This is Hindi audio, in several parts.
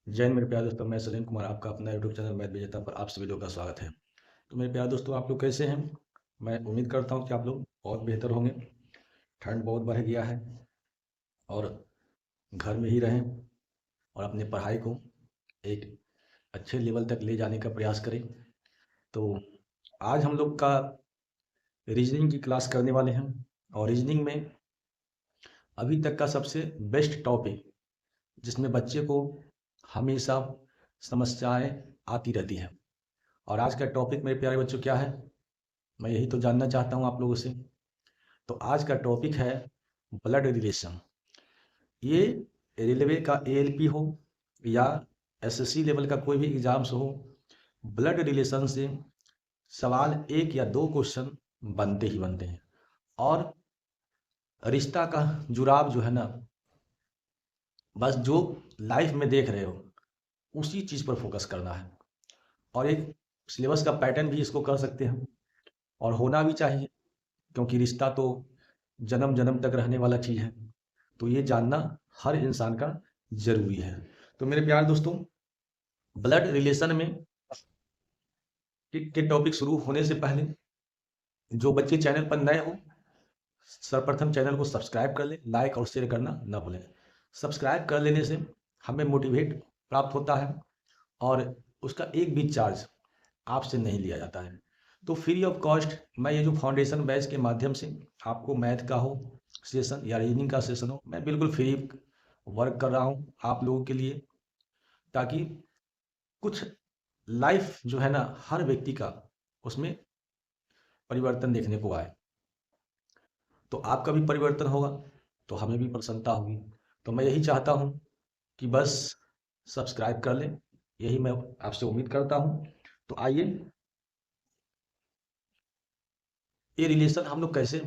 जय हिंद मेरे प्यारे दोस्तों, मैं सलीम कुमार आपका अपना यूट्यूब चैनल मैथ विजेता पर आप सभी लोगों का स्वागत है। तो मेरे प्यारे दोस्तों, आप लोग कैसे हैं? मैं उम्मीद करता हूं कि आप लोग बहुत बेहतर होंगे। ठंड बहुत बढ़ गया है और घर में ही रहें और अपनी पढ़ाई को एक अच्छे लेवल तक ले जाने का प्रयास करें। तो आज हम लोग का रीजनिंग की क्लास करने वाले हैं और रीजनिंग में अभी तक का सबसे बेस्ट टॉपिक जिसमें बच्चे को हमेशा समस्याएं आती रहती हैं। और आज का टॉपिक मेरे प्यारे बच्चों क्या है, मैं यही तो जानना चाहता हूँ आप लोगों से। तो आज का टॉपिक है ब्लड रिलेशन। ये रेलवे का एएलपी हो या एसएससी लेवल का कोई भी एग्जाम्स हो, ब्लड रिलेशन से सवाल एक या दो क्वेश्चन बनते ही बनते हैं। और रिश्ता का जुड़ाव जो है ना, बस जो लाइफ में देख रहे हो उसी चीज़ पर फोकस करना है। और एक सिलेबस का पैटर्न भी इसको कर सकते हैं और होना भी चाहिए, क्योंकि रिश्ता तो जन्म जन्म तक रहने वाला चीज़ है। तो ये जानना हर इंसान का जरूरी है। तो मेरे प्यारे दोस्तों, ब्लड रिलेशन में के टॉपिक शुरू होने से पहले जो बच्चे चैनल पर नए हो, सर्वप्रथम चैनल को सब्सक्राइब कर लें, लाइक और शेयर करना ना भूलें। सब्सक्राइब कर लेने से हमें मोटिवेट प्राप्त होता है और उसका एक भी चार्ज आपसे नहीं लिया जाता है। तो फ्री ऑफ कॉस्ट मैं ये जो फाउंडेशन बैच के माध्यम से आपको मैथ का हो सेशन या रीजनिंग का सेशन हो, मैं बिल्कुल फ्री वर्क कर रहा हूँ आप लोगों के लिए, ताकि कुछ लाइफ जो है ना हर व्यक्ति का उसमें परिवर्तन देखने को आए। तो आपका भी परिवर्तन होगा तो हमें भी प्रसन्नता होगी। तो मैं यही चाहता हूँ कि बस सब्सक्राइब कर लें, यही मैं आपसे उम्मीद करता हूँ। तो आइए, ये रिलेशन हम लोग कैसे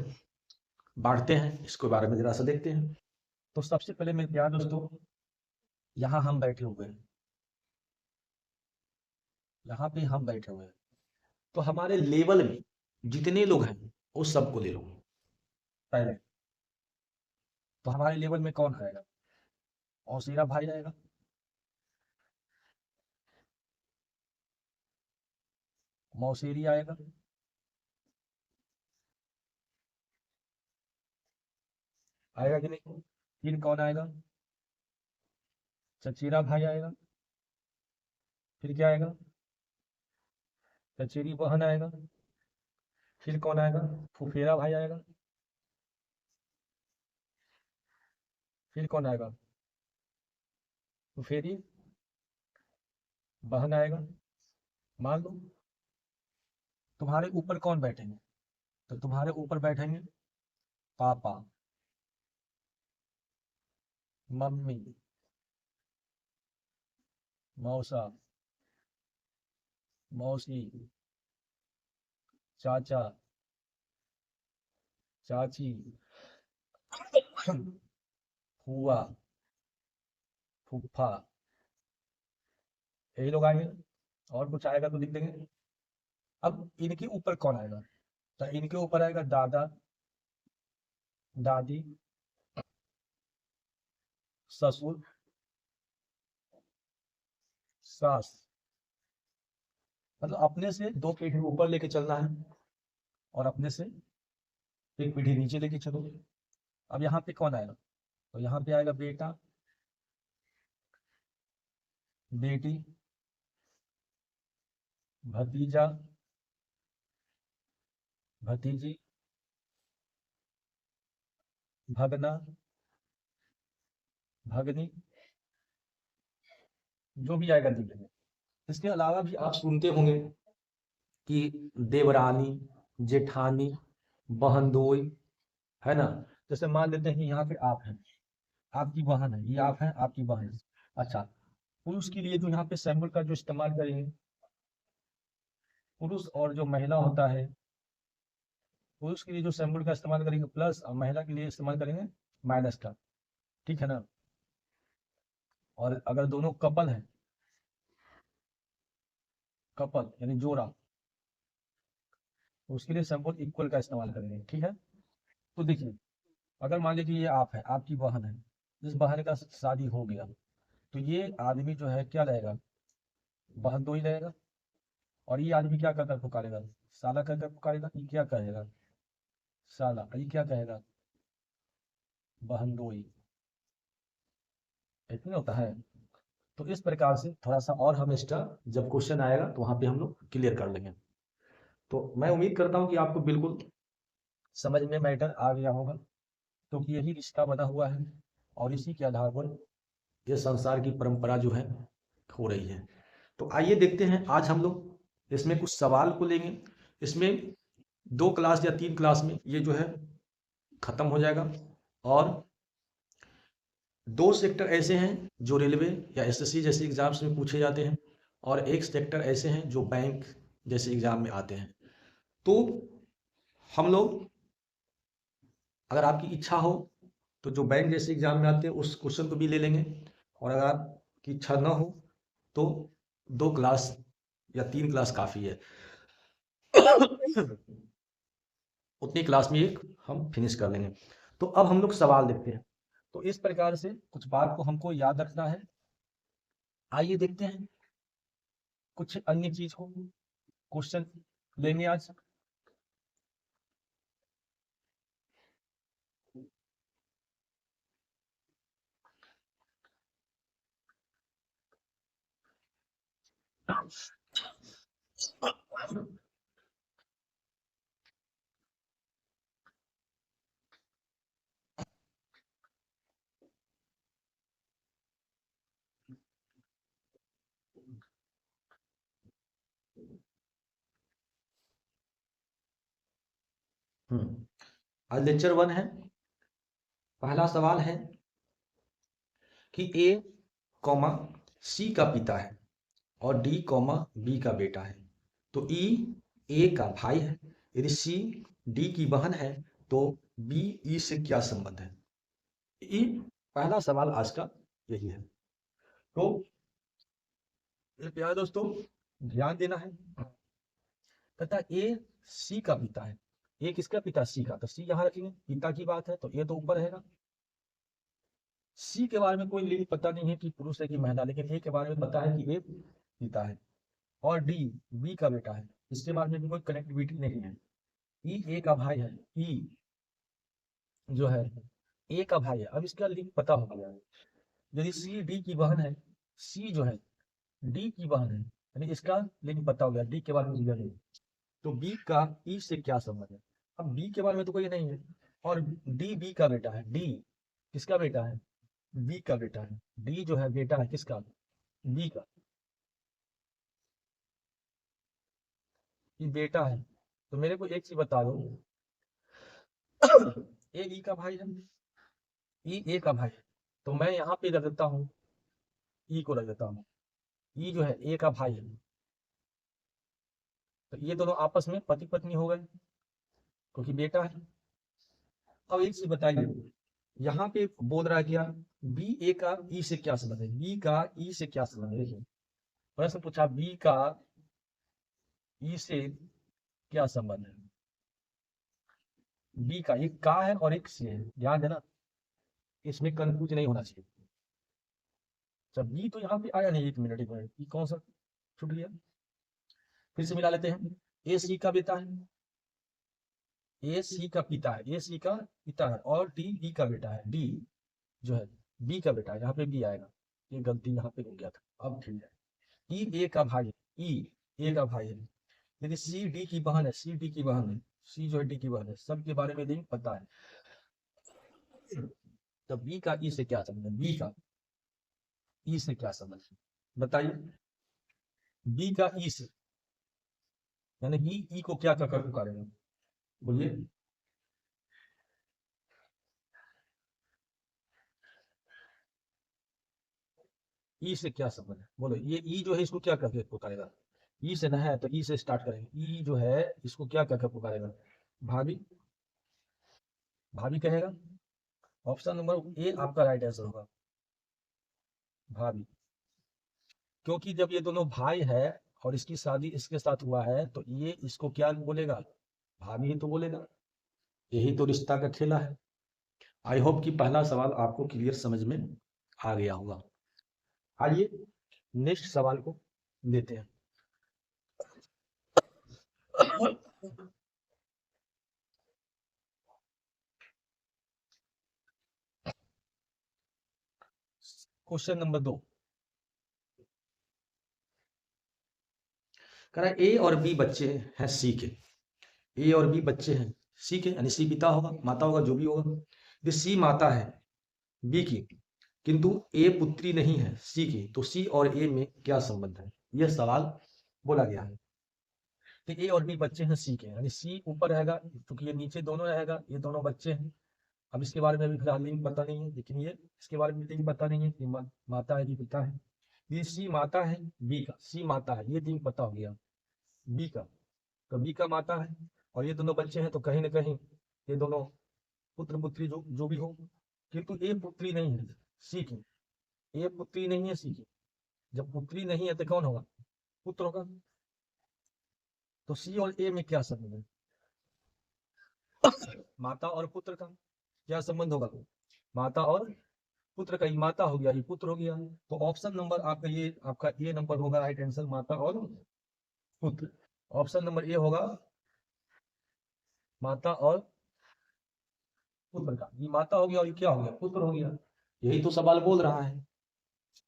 बांटते हैं इसके बारे में जरा सा देखते हैं। तो सबसे पहले मेरे प्यार दोस्तों, यहाँ हम बैठे हुए हैं, यहाँ पे हम बैठे हुए हैं, तो हमारे लेवल में जितने लोग हैं उस सबको ले लो पहले। तो हमारे लेवल में कौन आएगा? औसीरा भाई आएगा, मौसेरी आएगा, आएगा कि नहीं? फिर कौन आएगा? चचेरा भाई आएगा। फिर क्या आएगा? चचेरी बहन आएगा। फिर कौन आएगा? फुफेरा भाई आएगा। फिर कौन आएगा? फुफेरी बहन आएगा। मान लो तुम्हारे ऊपर कौन बैठेंगे? तो तुम्हारे ऊपर बैठेंगे पापा, मम्मी, मौसा, मौसी, चाचा, चाची, फूआ, फूफा, यही लोग आएंगे। और कुछ आएगा तो लिख देंगे। अब इनके ऊपर कौन आएगा? तो इनके ऊपर आएगा दादा, दादी, ससुर, सास। मतलब अपने से दो पीढ़ी ऊपर लेके चलना है और अपने से एक पीढ़ी नीचे लेके चलो। अब यहाँ पे कौन आएगा? तो यहाँ पे आएगा बेटा, बेटी, भतीजा, भतीजी, भगना, भगनी, जो भी आएगा लिख देंगे। इसके अलावा भी आप सुनते होंगे कि देवरानी, जेठानी, बहनदोई, है ना? जैसे मान लेते हैं कि यहाँ पे आप हैं, आपकी बहन है, ये आप हैं, आपकी बहन है। अच्छा, पुरुष के लिए तो यहाँ पे सिंबल का जो इस्तेमाल करेंगे, पुरुष और जो महिला होता है, पुरुष के लिए जो सिंबल का इस्तेमाल करेंगे प्लस और महिला के लिए इस्तेमाल करेंगे माइनस का। ठीक है ना? और अगर दोनों कपल हैं, कपल यानी जोड़ा, तो उसके लिए सिंबल इक्वल का इस्तेमाल करेंगे। ठीक है? तो देखिए, अगर मान लीजिए ये आप है, आपकी बहन है, जिस बहन का शादी हो गया, तो ये आदमी जो है क्या रहेगा, बहनदोई रहेगा। और ये आदमी क्या कर कर पुकारेगा, साला कर कर पुकारेगा। ये क्या कहेगा, साला। ये क्या कहेगा, बहनदोई। इतने होता है। तो इस प्रकार से थोड़ा सा और हम एक्स्ट्रा जब क्वेश्चन आएगा तो वहां पे हम लोग क्लियर कर लेंगे। तो मैं उम्मीद करता हूँ कि आपको बिल्कुल समझ में मैटर आ गया होगा, क्योंकि यही रिश्ता बना हुआ है और इसी के आधार पर ये संसार की परंपरा जो है हो रही है। तो आइए देखते हैं, आज हम लोग इसमें कुछ सवाल को लेंगे। इसमें 2 क्लास या 3 क्लास में ये जो है खत्म हो जाएगा। और 2 सेक्टर ऐसे हैं जो रेलवे या एसएससी जैसे एग्जाम्स में पूछे जाते हैं, और एक सेक्टर ऐसे हैं जो बैंक जैसे एग्जाम में आते हैं। तो हम लोग, अगर आपकी इच्छा हो तो जो बैंक जैसे एग्जाम में आते हैं उस क्वेश्चन को भी ले लेंगे, और अगर आपकी इच्छा ना हो तो 2 क्लास या 3 क्लास काफ़ी है। उतनी क्लास में एक हम फिनिश कर लेंगे। तो अब हम लोग सवाल देखते हैं। तो इस प्रकार से कुछ बात को हमको याद रखना है। आइए देखते हैं कुछ अन्य चीज को, क्वेश्चन लेंगे आज। आज लेक्चर 1 है। पहला सवाल है कि ए कॉमा सी का पिता है और डी कॉमा बी का बेटा है। तो ई ए का भाई है। यदि सी डी की बहन है तो बी ई से क्या संबंध है। ई पहला सवाल आज का यही है। तो मेरे प्यारे दोस्तों, ध्यान देना है। तथा ए सी का पिता है। ए किसका पिता, सी का। तो सी यहाँ रखेंगे, पिता की बात है तो ए तो ऊपर रहेगा। सी के बारे में कोई लिंक पता नहीं है कि पुरुष है कि महिला, लेकिन ए के बारे में पता है कि ए पिता है। और डी बी का बेटा है, इसके बारे में भी कोई कनेक्टिविटी नहीं है। ई ए का भाई है। ई जो है ए का भाई है। अब इसका लिंक पता हो गया। यदि सी डी की बहन है, सी जो है डी की बहन है, यानी इसका लिंक पता हो गया। डी के बारे में क्लियर है। तो बी का ई से क्या संबंध है। अब बी के बारे में तो कोई नहीं है। और डी बी का बेटा है। डी किसका बेटा है, बी का बेटा है। डी जो है बेटा है किसका, बी का। ये बेटा है। तो मेरे को एक चीज बता दो, ए बी का भाई है, ई ए का भाई है। तो मैं यहाँ पे रख देता हूँ, ई को रख देता हूँ। ई जो है ए का भाई है। तो ये दोनों आपस में पति पत्नी हो गए, क्योंकि बेटा है। अब एक चीज बताइए, यहाँ पे बोल रहा है क्या, बी ए का ई से क्या संबंध है। बी का ई से क्या संबंध है। देखिए प्रश्न पूछा, बी का ई से क्या संबंध है। बी का एक का है और एक से है, ध्यान देना, इसमें कंफ्यूज नहीं होना चाहिए। अच्छा बी तो यहाँ पे आया नहीं, एक मिनट ये कौन सा छूट गया। फिर से मिला लेते हैं। ए सी का बेटा है, ए सी का पिता है, ए सी का पिता है। और डी बी का बेटा है। डी जो है बी का बेटा है। यहाँ पे बी आएगा, ये गलती यहाँ पे हो गया था, अब ठीक है। ई ए का भाई है, ई ए का भाई है। यदि सी डी की बहन है, सी डी की बहन है, सी जो है डी की बहन है, सबके बारे में नहीं पता है। तो बी का ई से क्या संबंध है, बी का ई से क्या संबंध है बताइए। बी का ई से, यानी बी ई को क्या कर पुकारेगा, बोलिए। ई से क्या संबंध है बोलो। ये ई जो है इसको क्या करके पुकारेगा, ई से ना है तो ई से स्टार्ट करेंगे। ई जो है इसको क्या करके पुकारेगा, भाभी। भाभी कहेगा। ऑप्शन नंबर ए आपका राइट आंसर होगा, भाभी। क्योंकि जब ये दोनों भाई है और इसकी शादी इसके साथ हुआ है तो ये इसको क्या बोलेगा, भाभी ही तो बोलेगा। यही तो रिश्ता का खेला है। आई होप कि पहला सवाल आपको क्लियर समझ में आ गया होगा। आइए नेक्स्ट सवाल को लेते हैं। क्वेश्चन नंबर 2 कह रहा है ए और बी बच्चे हैं सी के। ए और बी बच्चे हैं सी के, यानी सी पिता होगा, माता होगा, जो भी होगा। यदि सी माता है बी की, किंतु ए पुत्री नहीं है सी की, तो सी और ए में क्या संबंध है? यह सवाल बोला गया है। तो ए और बी बच्चे हैं सी के, यानी सी ऊपर रहेगा क्योंकि ये नीचे दोनों रहेगा, ये दोनों बच्चे हैं। अब इसके बारे में अभी फिलहाल नहीं पता नहीं है, लेकिन ये इसके बारे में नहीं पता नहीं है कि माता है कि पिता है। ये सी माता है बी का, सी माता है, ये दिन पता हो गया बी का, तो बी का माता है, और ये दोनों बच्चे हैं, तो कहीं ना कहीं ये दोनों पुत्र पुत्री जो भी हो, किंतु ए पुत्री नहीं है सी की, ए पुत्री नहीं है सी की। जब पुत्री नहीं है तो कौन होगा? पुत्र होगा। तो सी और ए में क्या संबंध है? माता और पुत्र का क्या संबंध होगा? माता और पुत्र का, माता हो गया, ये पुत्र हो गया। तो ऑप्शन नंबर आपका ये, आपका ए नंबर होगा राइट आंसर, माता और पुत्र। ऑप्शन नंबर ए होगा माता और पुत्र का। ये माता हो गया और ये क्या हो गया? पुत्र हो गया। यही तो सवाल बोल रहा है।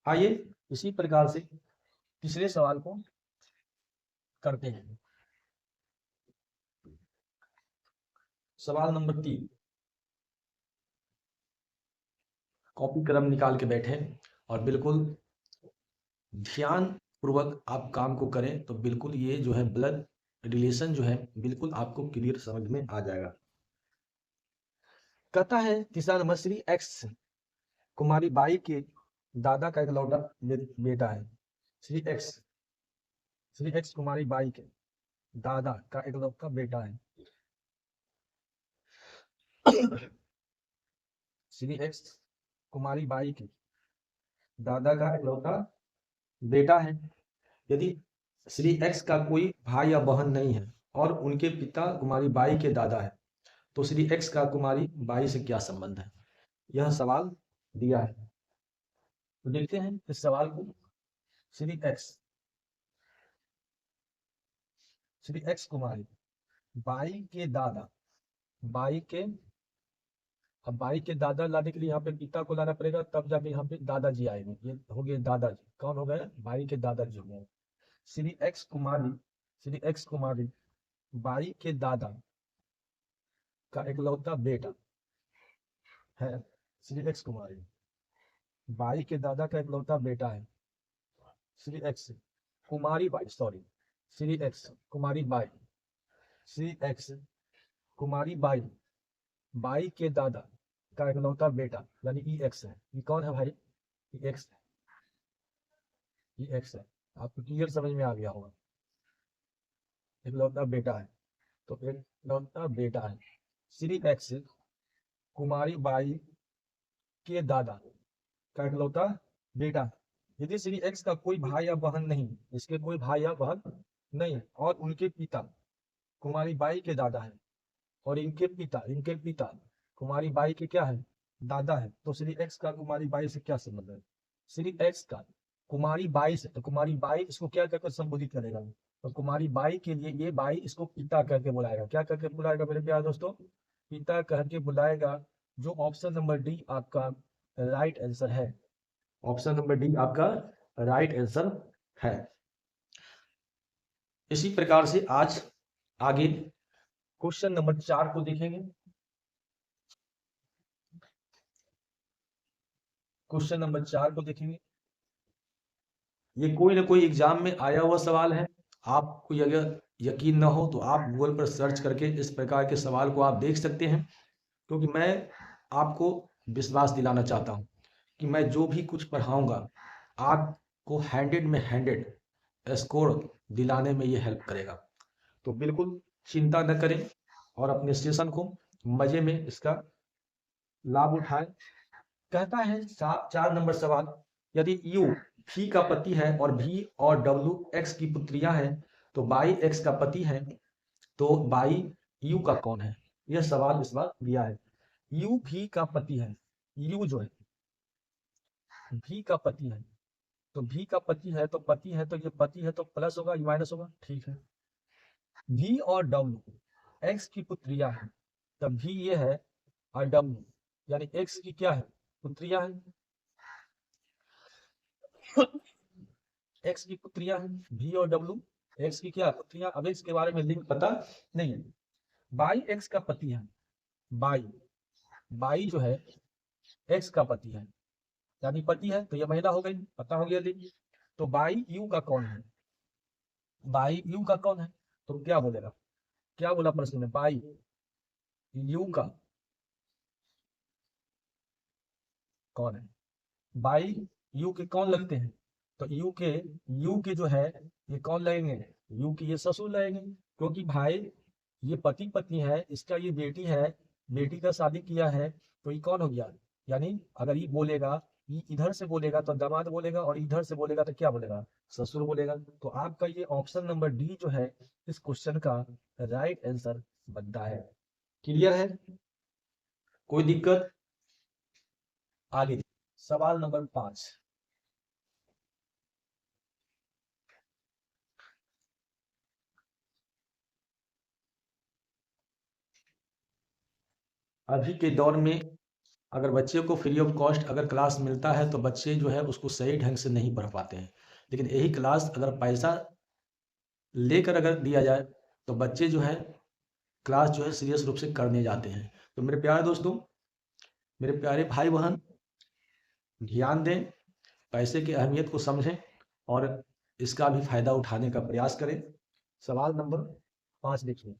आइए इसी प्रकार से तीसरे सवाल को करते हैं। सवाल नंबर 3, कॉपी कलम निकाल के बैठे और बिल्कुल ध्यान पूर्वक आप काम को करें, तो बिल्कुल ये जो है ब्लड रिलेशन जो है बिल्कुल आपको क्लियर समझ में आ जाएगा। कहता है तीसरा number, Shri x Kumari by के दादा का इकलौता बेटा है। श्री एक्स कुमारी बाई के दादा का इकलौता बेटा है। श्री एक्स कुमारी बाई के दादा का इकलौता बेटा है। यदि श्री एक्स का कोई भाई या बहन नहीं है और उनके पिता कुमारी बाई के दादा है, तो श्री एक्स का कुमारी बाई से क्या संबंध है? यह सवाल दिया है। तो देखते हैं इस सवाल को। श्री एक्स कुमारी बाई के दादा, बाई के, अब बाई के दादा लाने के लिए यहाँ पे पिता को लाना पड़ेगा, तब जाके यहाँ पे दादाजी आएंगे। ये हो गए दादाजी, कौन हो गए? बाई के दादाजी हो गए। श्री एक्स कुमारी बाई के दादा का इकलौता बेटा है। श्री एक्स कुमारी बाई के दादा का इकलौता बेटा है। Shri x Kumari by, sorry, Shri x Kumari by, Shri x Kumari by, by के दादा का इकलौता बेटा, यानी ई एक्स है। ये कौन है भाई? ई एक्स है, ई एक्स है। आपको क्लियर समझ में आ गया होगा। इकलौता बेटा है, तो इकलौता बेटा है श्री एक्स कुमारी बाई के दादा का इकलौता बेटा। यदि श्री एक्स का कोई भाई या बहन नहीं, इसके कोई भाई या बहन नहीं, और उनके पिता कुमारी बाई के दादा है, और इनके पिता कुमारी बाई के क्या है? दादा है, तो श्री एक्स का कुमारी बाई से क्या संबंध है? श्री एक्स का कुमारी बाई से, तो कुमारी बाई इसको क्या कहकर संबोधित करेगा? तो कुमारी बाई के लिए ये बाई इसको पिता करके बुलाएगा। क्या करके बुलाएगा मेरे प्यारे दोस्तों? पिता करके बुलाएगा। जो ऑप्शन नंबर डी आपका राइट आंसर है। ऑप्शन नंबर डी आपका राइट आंसर है। इसी प्रकार से आज आगे क्वेश्चन नंबर 4 को देखेंगे। क्वेश्चन नंबर 4 को देखेंगे। ये कोई ना कोई एग्जाम में आया हुआ सवाल है। आपको अगर यकीन ना हो तो आप गूगल पर सर्च करके इस प्रकार के सवाल को आप देख सकते हैं, क्योंकि मैं आपको विश्वास दिलाना चाहता हूं कि मैं जो भी कुछ पढ़ाऊंगा आपको 100 में 100 स्कोर दिलाने में ये हेल्प करेगा। तो बिल्कुल चिंता न करें और अपने सेशन को मजे में इसका लाभ उठाएं। कहता है 4 नंबर सवाल, यदि यू भी का पति है और भी और डब्ल्यू एक्स की पुत्रियां हैं, तो बाई एक्स का पति है, तो बाई यू का कौन है? यह सवाल इस बार दिया है। यू भी का पति है, यू जो है भी का पति है, तो भी का पति है तो ये पति है तो प्लस होगा, ये माइनस होगा, ठीक है। भी और डब्ल्यू एक्स की पुत्रिया है, तब भी ये है और डब्ल्यू यानी एक्स की क्या है, पुत्रिया है। एक्स की पुत्रिया है, भी और डब्ल्यू एक्स की क्या पुत्रिया। अब एक्स के बारे में लिंक पता नहीं है। बाई एक्स का पति है, बाई बाई जो है एक्स का पति है, यानी पति है तो ये महिला हो गई, पता हो गया लिंक। तो बाई यू का कौन है, बाई यू का कौन है, तो क्या बोलेगा, क्या बोला प्रश्न में, बाई यू का कौन है, बाई यू के कौन लगते हैं, तो यू के जो है ये कौन लगेंगे, यू के ये ससुर लगेंगे, क्योंकि भाई ये पति पत्नी है, इसका ये बेटी है, बेटी का शादी किया है, तो ये कौन हो गया, यानी अगर ये बोलेगा, ये इधर से बोलेगा तो दामाद बोलेगा, और इधर से बोलेगा तो क्या बोलेगा, ससुर बोलेगा। तो आपका ये ऑप्शन नंबर डी जो है इस क्वेश्चन का राइट आंसर बनता है। क्लियर है, कोई दिक्कत, आगे सवाल नंबर 5। अभी के दौर में अगर बच्चे को फ्री ऑफ कॉस्ट अगर क्लास मिलता है तो बच्चे जो है उसको सही ढंग से नहीं पढ़ पाते हैं, लेकिन यही क्लास अगर पैसा लेकर अगर दिया जाए तो बच्चे जो है क्लास जो है सीरियस रूप से करने जाते हैं। तो मेरे प्यारे दोस्तों, मेरे प्यारे भाई बहन, ध्यान दें, पैसे की अहमियत को समझें और इसका भी फायदा उठाने का प्रयास करें। सवाल नंबर 5 देखिए।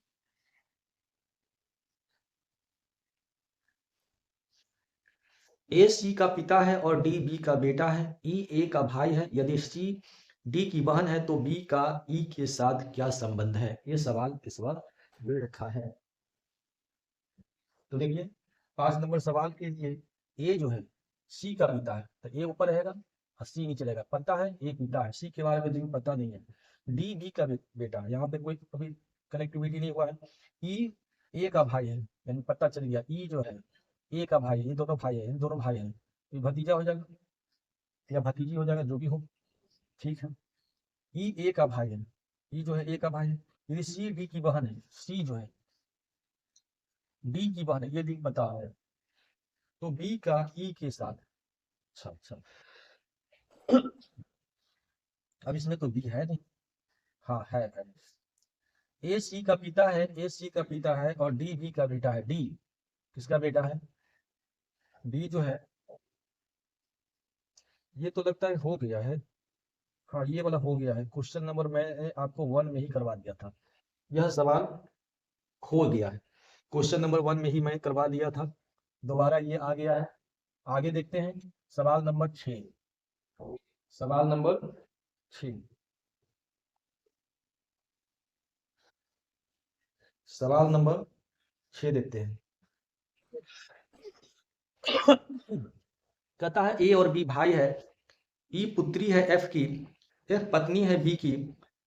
ए सी का पिता है और डी बी का बेटा है, ई ए का भाई है, यदि सी डी की बहन है तो बी का ई के साथ क्या संबंध है, ये सवाल इस बार दे रखा है। तो देखिए 5 नंबर सवाल के लिए ए जो है सी का पिता है तो ए ऊपर रहेगा और सी नीचे रहेगा, पता है ए पिता है, सी के बारे में जिनको पता नहीं है। डी बी का बेटा है, यहाँ पे कोई कभी कनेक्टिविटी नहीं हुआ है। ई ए का भाई है, यानी पता चल गया ई जो है ए का भाई है, ये दोनों भाई है, इन दोनों भाई हैं, ये भतीजा हो जाएगा या भतीजी हो जाएगा, जो भी हो, ठीक है। ई ए का भाई है, ई जो है ए का भाई है, यदि सी डी की बहन है, सी जो है डी की बहन है, ये डी बता है, तो बी का ई के साथ, अच्छा अच्छा, अब इसमें तो बी है नहीं, हाँ है। ए सी का पिता है, ए सी का पिता है और डी बी का बेटा है, डी किसका बेटा है, डी जो है, ये तो लगता है हो गया है, हाँ ये वाला हो गया है, क्वेश्चन नंबर मैंने आपको 1 में ही करवा दिया था, यह सवाल खो दिया है, क्वेश्चन नंबर 1 में ही मैं करवा दिया था, दोबारा ये आ गया है। आगे देखते हैं सवाल नंबर 6, सवाल नंबर 6, सवाल नंबर 6 देखते हैं। कहता है ए और बी भाई है, ई पुत्री है एफ की, एफ पत्नी है बी की,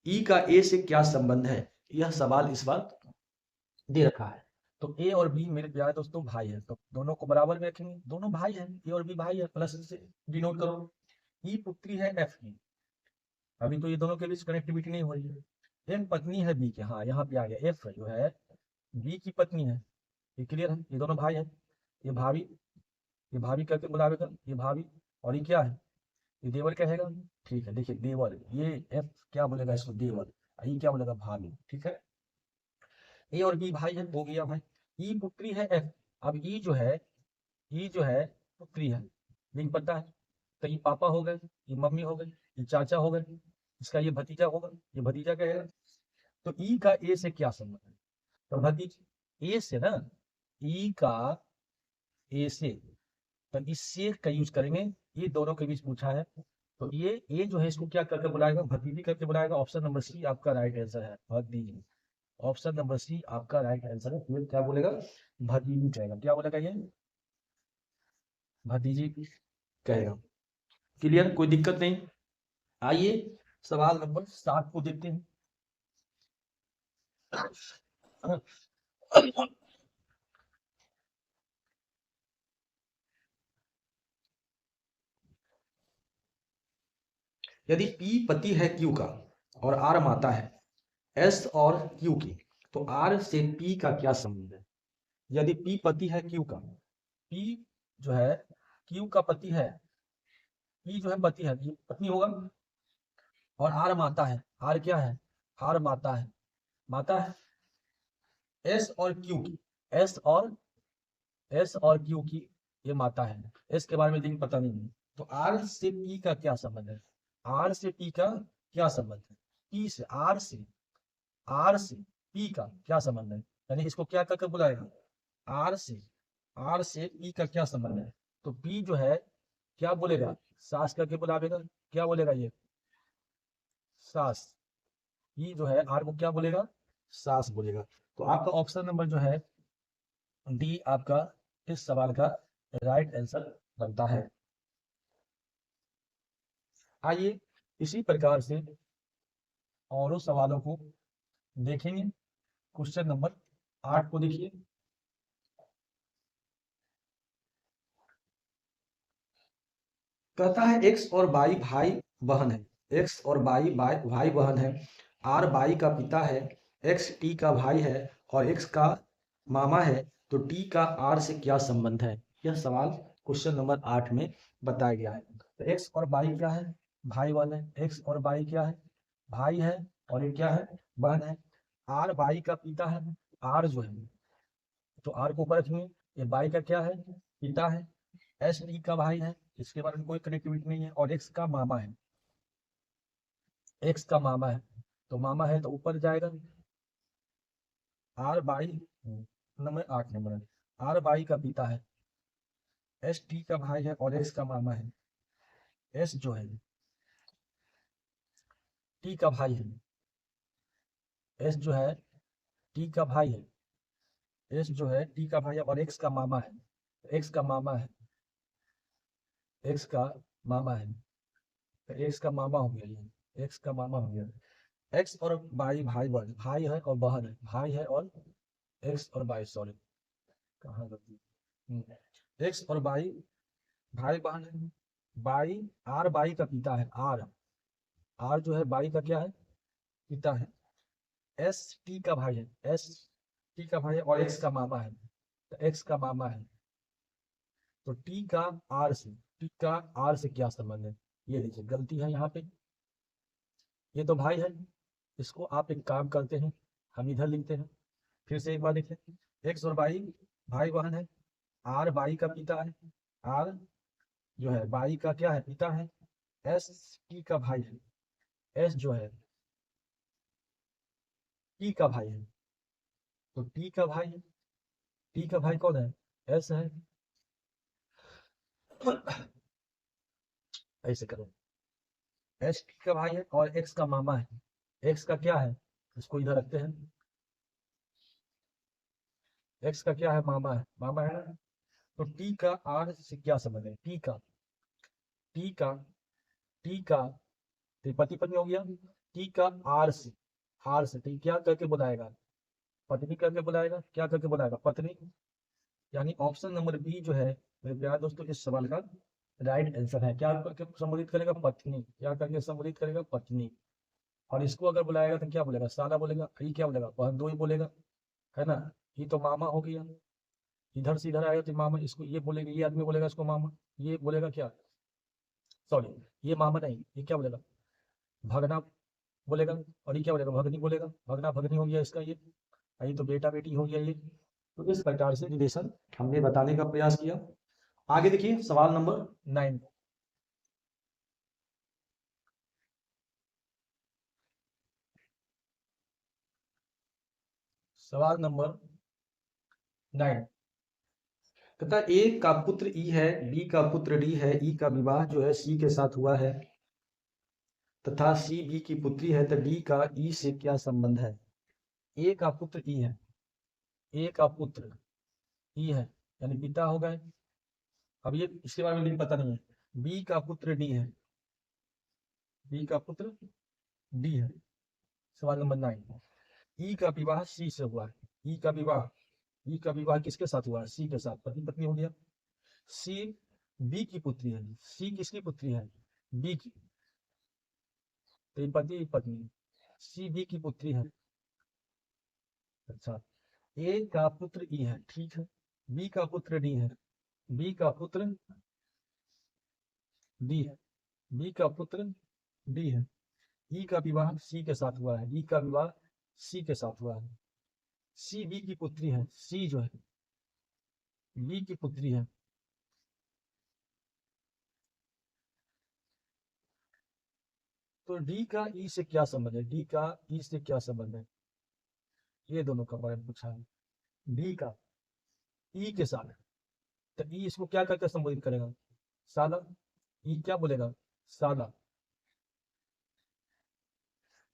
ई का ए से क्या संबंध है, यह सवाल इस बार दे रखा है। तो ए और बी मेरे प्यारे दोस्तों भाई है, तो दोनों को बराबर में रखेंगे, दोनों भाई हैं, ए और बी भाई है, प्लस से डिनोट करो। ई पुत्री है एफ की, अभी तो ये दोनों के बीच कनेक्टिविटी नहीं हो रही है। एम पत्नी है बी के, हाँ यहाँ पे आ गया, एफ जो है बी की पत्नी है, ये क्लियर है, ये दोनों भाई है, ये भाभी, ये भाभी करके बुलावेगा, ये भाभी, और ये क्या है, ये देवर कहेगा, ठीक है। देखिए देवर, ये एफ क्या बोलेगा इसको, देवर, ये क्या बोलेगा, भाभी, ठीक है। ए और बी भाई है, हो गया भाई। ई पुत्री है एफ, अब ई जो है, ई जो है पुत्री है, नहीं पता है, तो ये पापा हो गए, ये मम्मी हो गई, ये चाचा हो गए, इसका ये भतीजा होगा, ये भतीजा कहेगा। तो ई का ए से क्या संबंध है, तो भतीज ए से ना, ई का ए से, तो इससे का यूज करेंगे, ये दोनों के बीच पूछा है, तो ये जो है इसको क्या करके बुलाएगा, भतीजी करके बुलाएगा। ऑप्शन नंबर सी आपका राइट आंसर है, भतीजी। ऑप्शन नंबर सी आपका राइट आंसर है, ये क्या बोलेगा, भतीजी कहेगा, क्या बोलेगा ये, भतीजी कहेगा। क्लियर, कोई दिक्कत नहीं। आइए सवाल नंबर 7 को देखते हैं। यदि P पति है Q का और R माता है S और Q की, तो R से P का क्या संबंध है? यदि P पति है Q का, P जो है Q का पति है, P जो है पति है, Q पत्नी होगा, और R माता है, R क्या है? R माता है, माता है। S और Q की, S और Q की ये माता है। S के बारे में लेकिन पता नहीं है। तो R से P का क्या संबंध है? R से P का क्या संबंध है? P से R से P का क्या संबंध है? यानी इसको क्या करके बुलाएगा? R से P का क्या संबंध है? तो P जो है क्या बोलेगा? सास करके बुलावेगा। क्या बोलेगा ये? सास। P जो है R को क्या बोलेगा? सास बोलेगा। तो आपका ऑप्शन नंबर जो है डी आपका इस सवाल का राइट आंसर बनता है। आइए इसी प्रकार से और सवालों को देखेंगे। क्वेश्चन नंबर 8 को देखिए। कहता है x और y भाई बहन है। x और y भाई बहन है। r y का पिता है, x t का भाई है और x का मामा है, तो t का r से क्या संबंध है? यह सवाल क्वेश्चन नंबर 8 में बताया गया है। तो x और y क्या है? भाई बहन है। x और y क्या है? भाई है, और ये क्या है? बहन है। r y का पिता है। r जो है, तो r को ऊपर रखेंगे। ये y का क्या है? पिता है। एस टी का भाई है, इसके बारे में कोई कनेक्टिविटी नहीं है। और एक्स का मामा है, एक्स का मामा है, तो मामा है तो ऊपर जाएगा। आर बाई नंबर 8 नंबर है। आर बाई का पिता है, एस टी का भाई है और एक्स का मामा है। एस जो है टी का भाई है, एस जो है टी का भाई है, एस जो है टी का भाई है और एक्स का मामा है। एक्स का मामा है, एक्स का मामा है, तो एक्स का मामा हो गया ये, एक्स का मामा हो गया। एक्स और बाई भाई बहन, भाई है और बहन है, भाई है और एक्स और बाई, सॉरी कहाँ गलती। एक्स और बाई भाई बहन है। बाई, आर बाई का पिता है। आर, आर जो है बाई का क्या है? पिता है। एस टी का भाई है, एस टी का भाई है और एक्स का मामा है, तो एक्स का मामा है। तो टी का आर से, टी का आर से क्या संबंध है? ये देखिए गलती है यहाँ पे, ये तो भाई है। इसको आप एक काम करते हैं, हम इधर लिखते हैं। फिर से एक बार देखें, एक्स और बाई भाई बहन है। आर बाई का पिता है, आर जो है बाई का क्या है? पिता है। एस टी का भाई है, एस जो है टी का भाई है, तो टी का भाई है। टी का भाई कौन है? एस है। ऐसे करो, एस टी का भाई है और एक्स का मामा है। एक्स का क्या है? इसको इधर रखते हैं। एक्स का क्या है? मामा है, मामा है ना। तो टी का आर से क्या संबंध है? टी का, टी का, टी का, तो पति पत्नी हो गया। टी का आर से, आर से टी क्या करके बुलाएगा? पत्नी करके बुलाएगा। क्या करके बुलाएगा? पत्नी। यानी ऑप्शन नंबर बी जो है मेरे प्यारे दोस्तों इस सवाल का राइट आंसर है। क्या करके संबोधित करेगा? पत्नी। क्या करके संबोधित करेगा? पत्नी। और इसको अगर बुलाएगा तो क्या बोलेगा? साला बोलेगा। ये क्या बोलेगा? बहन दो ही बोलेगा, है ना। ये तो मामा हो गया। इधर से इधर आएगा तो मामा, इसको ये बोलेगा, ये आदमी बोलेगा इसको मामा। ये बोलेगा क्या? सॉरी, ये मामा नहीं, ये क्या बोलेगा? भगना बोलेगा। और ये क्या बोलेगा? भगनी बोलेगा। भगना भगनी हो गया इसका ये तो बेटा बेटी हो गया ये। तो इस प्रकार से रिलेशन हमने बताने का प्रयास किया। आगे देखिए सवाल नंबर 9। सवाल नंबर 9 कहता है ए का पुत्र ई है, बी का पुत्र डी है, ई का विवाह जो है सी के साथ हुआ है तथा सी बी की पुत्री है, तो डी का ई से क्या संबंध है? ए का पुत्र ई है, ए का पुत्र ई है यानी पिता हो गए। अब ये इसके बारे में लेकिन पता नहीं है। बी का पुत्र डी है, बी का पुत्र डी है। सवाल नंबर 9। ई का विवाह सी से हुआ है। ई का विवाह, ई का विवाह किसके साथ हुआ है? सी के साथ, पति पत्नी हो गया। सी बी की पुत्री है। सी किसकी पुत्री है? बी की। तो ये पति पत्नी। सी बी की पुत्री है। अच्छा, ए का पुत्र ई है, ठीक है। बी का पुत्र डी है। बी का पुत्र डी है। बी का पुत्र डी है। ई का विवाह सी के साथ हुआ है। ई का विवाह सी के साथ हुआ है। सी बी की पुत्री है। सी जो है बी की पुत्री है। तो डी का ई से क्या संबंध है? डी का ई से क्या संबंध है? ये दोनों का बारे में पूछा है। डी का ई के साथ, तो ई इसको क्या करके संबोधित करेगा? साला। ई क्या बोलेगा? साला।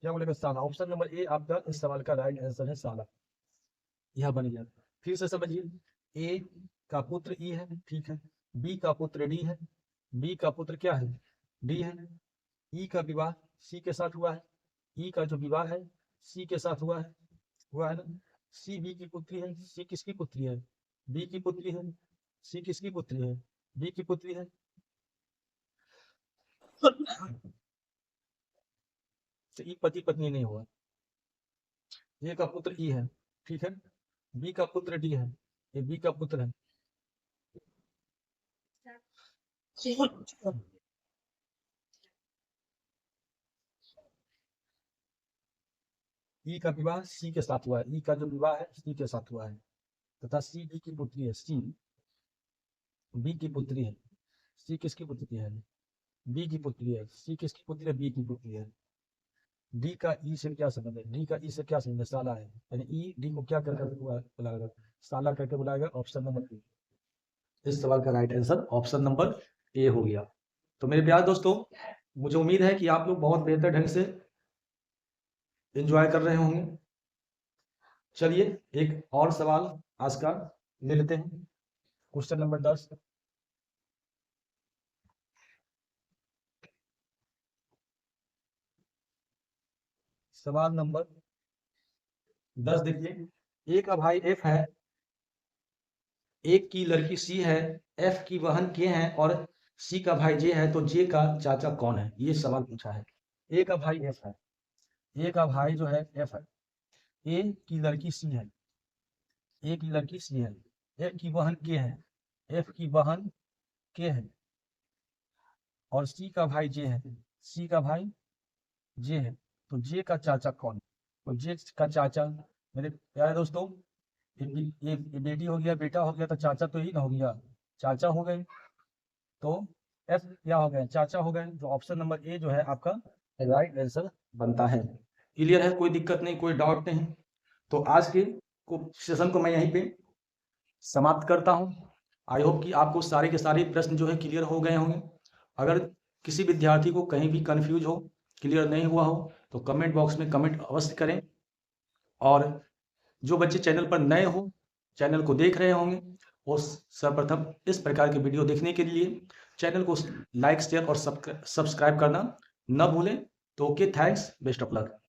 क्या बोलेगा? साला। ऑप्शन नंबर ए आपका इस सवाल का राइट आंसर है, साला। यह बन गया। फिर से समझिए, ए का पुत्र ई है, ठीक है। बी का पुत्र डी है। बी का पुत्र क्या है? डी है। ई का विवाह सी के साथ हुआ है। ई का जो विवाह है सी के साथ हुआ है ना। सी बी की पुत्री है। सी किसकी पुत्री है? बी की पुत्री है। सी किसकी पुत्री है? बी की पुत्री है। तो ई पति पत्नी नहीं हुआ। ए का पुत्र ई है, ठीक है। बी का पुत्र डी है। ये बी का पुत्र है। ई का विवाह सी के साथ हुआ है। ई का जो विवाह है सी के साथ हुआ है, तथा सी बी की पुत्री है। सी बी की पुत्री है। सी किसकी पुत्री है? बी की पुत्री है। सी किसकी पुत्री है? बी की पुत्री है। डी का ई से क्या संबंध है? डी का ई से क्या संबंध है? साला है। यानी ई डी को क्या करके बुलाएगा? साला करके बुलाएगा। Option number A. इस सवाल का right answer option number A हो गया। तो मेरे प्यारे दोस्तों, मुझे उम्मीद है कि आप लोग बहुत बेहतर ढंग से एंजॉय कर रहे होंगे। चलिए एक और सवाल आज का ले लेते हैं। Question number 10। सवाल नंबर 10 देखिए, एक का भाई एफ है, एक की लड़की सी है, एफ की बहन के है और सी का भाई जे है, तो जे का चाचा कौन है? ये सवाल पूछा है। ए का भाई एफ है। ए का भाई जो है एफ है। ए की लड़की सी है। ए की लड़की सी है। एफ की बहन के है। एफ की बहन के है और सी का भाई जे है। सी का भाई जे है, तो जे का चाचा कौन? तो जे का चाचा, मेरे प्यारे दोस्तों, ये बेटी हो गया, बेटा हो गया, तो चाचा तो ही ना हो गया। चाचा हो गए, तो एफ क्या हो गए? चाचा हो गए। तो ऑप्शन नंबर ए जो है आपका राइट आंसर बनता है। क्लियर है? कोई दिक्कत नहीं, कोई डाउट नहीं। तो आज के सेशन को मैं यहीं पे समाप्त करता हूं। आई होप कि आपको सारे के सारे प्रश्न जो है क्लियर हो गए होंगे। अगर किसी विद्यार्थी को कहीं भी कंफ्यूज हो, क्लियर नहीं हुआ हो, तो कमेंट बॉक्स में कमेंट अवश्य करें। और जो बच्चे चैनल पर नए हो, चैनल को देख रहे होंगे, और सर्वप्रथम इस प्रकार के वीडियो देखने के लिए चैनल को लाइक, शेयर और सब्सक्राइब करना न भूलें। तो okay, thanks, best of luck.